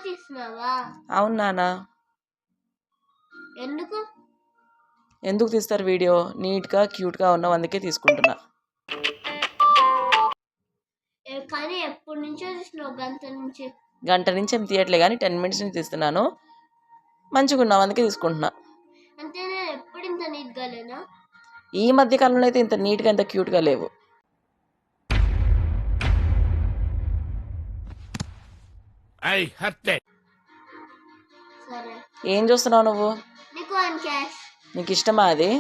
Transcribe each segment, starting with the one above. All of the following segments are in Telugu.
తీస్తున్నావా? అవును నాన్న. ఎందుకు తీస్తారు వీడియో? నీట్గా క్యూట్గా ఉన్నావు, అందుకే తీసుకుంటున్నా. కానీ ఎప్పటి నుంచో తీస్తున్నావు? గంట నుంచి ఏం తీయట్లే కానీ 10 minutes నుంచి తీస్తున్నాను. మంచిగా ఉన్నావు, అందుకే తీసుకుంటున్నా. అంటే నేను ఎప్పుడు ఇంత నీట్గా లేనా? ఈ మధ్య కాలంలో అయితే ఇంత నీట్గా ఇంత క్యూట్గా లేవు. ఏం చూస్తున్నావు నువ్వు? నీకు ఇష్టమా అది?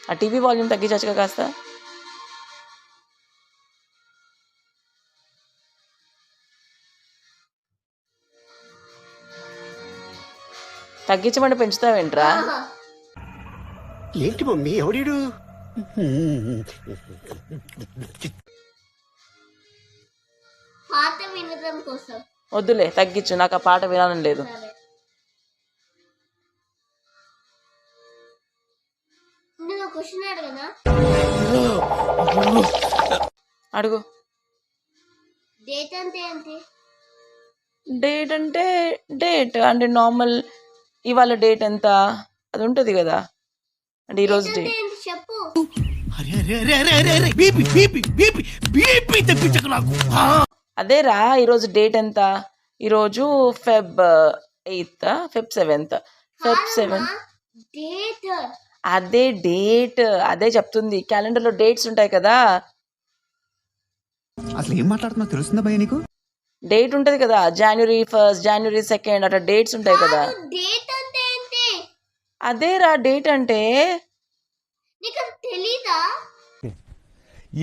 ఆ టీవీ వాల్యూమ్ తగ్గించచ్చుగా కాస్త. తగ్గించమంటే పెంచుతావేంట్రా? ఏంటి మమ్మీ ఎవడీడు? పాట వినడం కోసం. వద్దులే, తగ్గించు, నాకు ఆ పాట వినాలని లేదు. అడుగు. డేట్ అంటే ఏంటి? డేట్ అంటే డేట్ అంటే నార్మల్. ఇవాళ డేట్ ఎంత అది ఉంటుంది కదా, అంటే ఈరోజు డేట్. చెప్పు. అదేరా, ఈరోజు డేట్ ఎంత? ఈరోజు Feb 8th, Feb 7th, Feb 7th. అదే డేట్, అదే చెప్తుంది. క్యాలెండర్లో డేట్స్ ఉంటాయి కదా. అసలు ఏం మాట్లాడుతున్నా తెలుస్తుందా భయ్య నీకు? డేట్ ఉంటది కదా, January 1st, January 2nd, అట్లా డేట్స్ ఉంటాయి కదా. అదేరా డేట్ అంటే.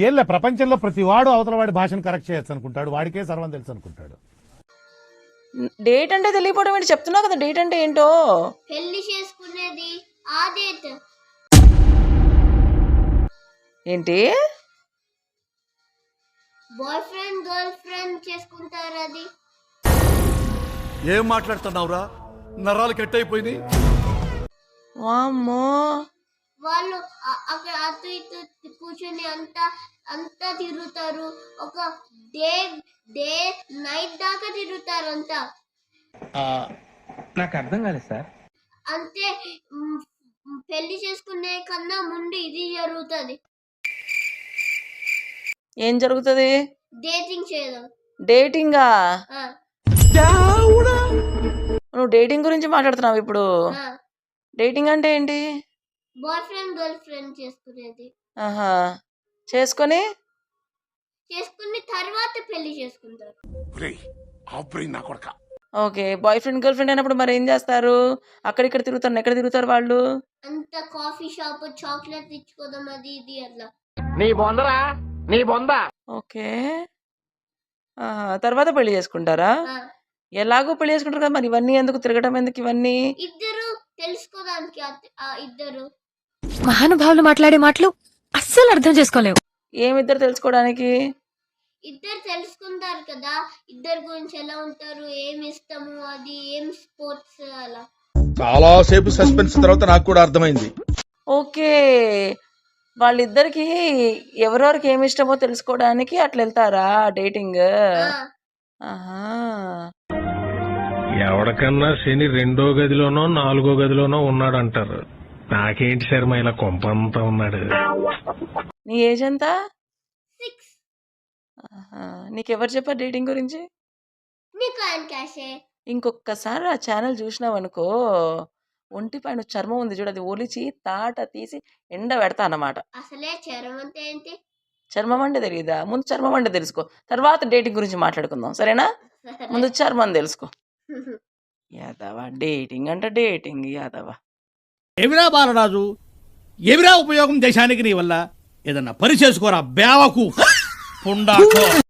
ఏళ్ళ ప్రపంచంలో ప్రతి వాడు అవతల వాడి భాషను కరెక్ట్ చేయొచ్చు అనుకుంటాడు, వాడికే సర్వం తెలుసు అనుకుంటాడు. డేట్ అంటే తెలియపోవడం ఏంటి? చెప్తున్నా కదా డేట్ అంటే ఏంటో. పెళ్లి చేసుకునేది ఆ డేట్ ఏంటి? బాయ్ ఫ్రెండ్ గర్ల్ ఫ్రెండ్ చేసుకుంటారు. అది ఏం మాట్లాడుతున్నావురా? నరాలు కట్ అయిపోయింది. వామ్మో, వాళ్ళు అక్కడ అటు ఇటు కూర్చొని అంతా తిరుగుతారు. ఒక డే నైట్ దాకా తిరుగుతారు అంతా. నాకు అర్థం కాలేదు సార్. అంతే. పెళ్లి చేసుకునే కన్నా ముందు ఇది జరుగుతుంది. ఏం జరుగుతుంది? డేటింగ్ చేయడం. డేటింగా? నువ్వు డేటింగ్ గురించి మాట్లాడుతున్నావు ఇప్పుడు? డేటింగ్ అంటే ఏంటి? బాయ్ ఫ్రెండ్ గర్ల్ ఫ్రెండ్ చేసుకునేది. ఆహా, చేసుకుని తర్వాత పెళ్లి చేసుకుంటారు. Okay, boy friend girl friend అయినప్పుడు మరి ఏం చేస్తారు? అక్కడిక్కడ తిరుగుతారు. ఎక్కడ తిరుగుతారు వాళ్ళు? అంత కాఫీ షాప్, చాక్లెట్ ఇచ్చుకోదాం, అది ఇది అట్లా. ఓకే, తర్వాత పెళ్లి చేసుకుంటారా? ఎలాగో పెళ్లి చేసుకుంటారు కదా, మరి ఇవన్నీ ఎందుకు, తిరగటం ఎందుకు ఇవన్నీ? ఇద్దరు తెలుసుకోవడానికి. ఇద్దరు మహానుభావులు మాట్లాడే మాటలు అస్సలు అర్థం చేసుకోలేవు. ఏమిద్దరు తెలుసుకోవడానికి? ఇద్దరు తెలుసుకుంటారు కదా, ఇద్దరు గురించి ఎలా ఉంటారు, ఏమి ఇష్టము, అది ఏం స్పోర్ట్స్ అలా. చాలా సేపు సస్పెన్స్ తర్వాత నాకు కూడా అర్థమైంది. ఓకే, వాళ్ళిద్దరికి ఎవరెవరికి ఏమి ఇష్టమో తెలుసుకోవడానికి అట్లా వెళ్తారా డేటింగ్? ఆహా, ఎవరికన్నా శని 2వ గదిలోనో 4వ గదిలోనో ఉన్నాడు అంటారు. నాకేంటి శర్మ ఇలా కొంపంతా ఉన్నాడు. నీ ఏజ్ ఎంత? 6. నీకెవరు చెప్పారు డేటింగ్ గురించి? ఇంకొకసారి ఆ ఛానల్ చూసినావు అనుకో, ఒంటి పైన చర్మం ఉంది చూడు, అది ఒలిచి తాట తీసి ఎండ పెడతా అన్నమాట. అసలే చర్మం అంటే ఏంటి? చర్మం అంటే తెలియదా? ముందు చర్మం అంటే తెలుసుకో, తర్వాత డేటింగ్ గురించి మాట్లాడుకుందాం, సరేనా? ముందు చర్మం తెలుసుకో. యాదవా, డేటింగ్ అంటే డేటింగ్ యాదవా. ఏమిరా బాలరాజు, ఏమిరా ఉపయోగం దేశానికి నీ వల్ల? ఏదన్నా పని చేసుకోరా బేవకు పుండాకో.